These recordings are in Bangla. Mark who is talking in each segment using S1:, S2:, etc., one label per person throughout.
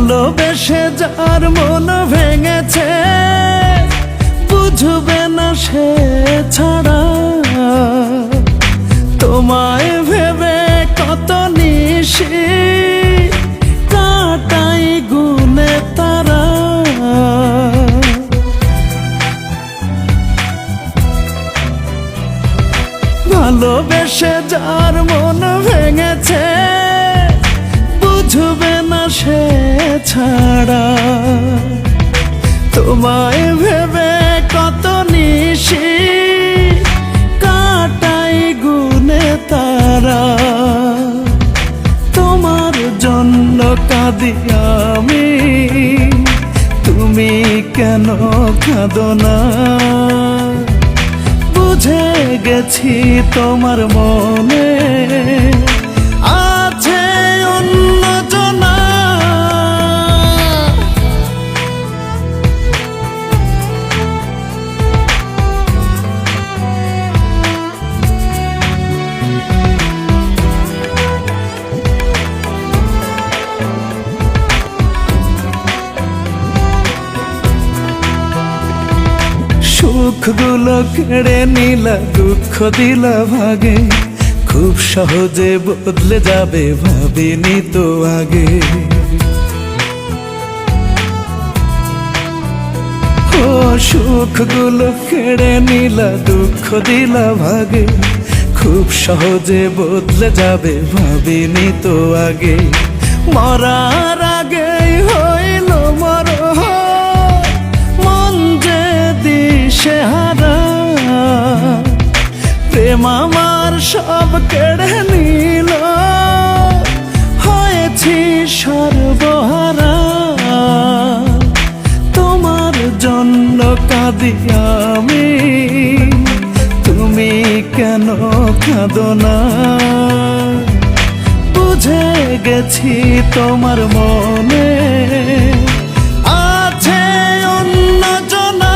S1: ভালোবেসে যার মন ভেঙেছে বুঝবে না সে ছাড়া। তোমায় ভেবে কত নিশি কাটাই গুনে তারা। ভালোবেসে যার মন ভেঙেছে বুঝবে না সে ছাড়া। তোমায় ভেবে কত নিশি কাটাই গুনে তারা। তোমার জন্য কাঁদি আমি, তুমি কেন কাঁদো না? বুঝে গেছি তোমার মনে আছে অন্যজনা। সুখগুলো কেড়ে নিলা, দুঃখ দিলা ভাগে, খুব সহজে বদলে যাবে ভাবিনি তো আগে। ও সুখগুলো কেড়ে নিলা, দুঃখ দিলা ভাগে, খুব সহজে বদলে যাবে ভাবিনি তো আগে। মরার আগে হইল মরণ, মন যে দিশেহারা। প্রেম আমার সব কেড়ে নিল, হয়েছি সর্বহারা। তোমার জন্য কাঁদি আমি, তুমি কেন কাঁদো না? বুঝে গেছি তোমার মনে আছে অন্যজনা।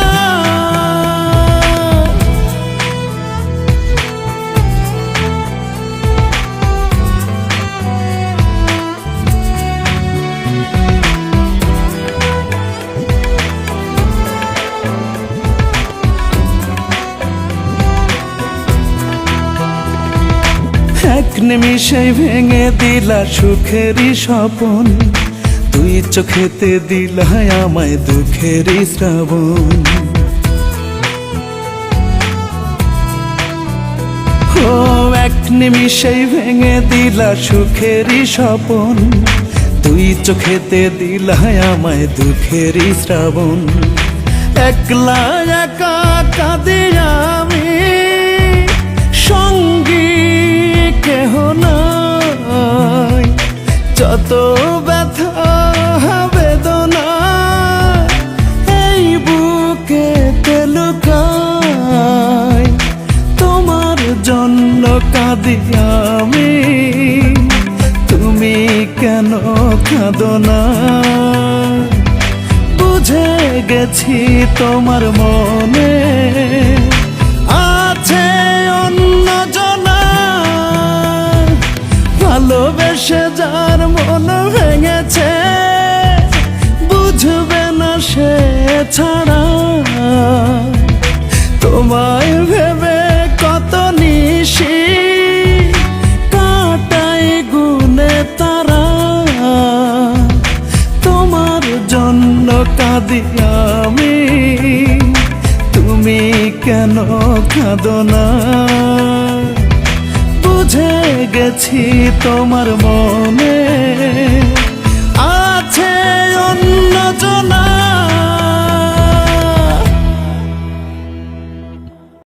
S1: এক নিমিষে ভেঙে দিলা সুখেরই স্বপন, দুই চোখেতে দিলা আমায় দুঃখেরই শ্রাবণ। ও এক নিমিষে ভেঙে দিলা সুখেরই স্বপন, দুই চোখেতে দিলা আমায় দুঃখেরই শ্রাবণ। একলা একা কাঁদি আমি, সঙ্গী কেহ নাই। যত ব্যথা বেদনা এই বুকেতে লুকাই, তোমার জন্য কাঁদি আমি, তুমি কেন কাঁদো না? বুঝে গেছি তোমার মনে আছে অন্যজনা। ভালোবেসে যার মন ভেঙেছে বুঝবে না সে ছাড়া। তোমায় ভেবে কত নিশি কাটাই গুনে তারা। তোমার জন্য কাঁদি আমি, তুমি কেন কাঁদো না? বুঝে গেছি তোমার মনে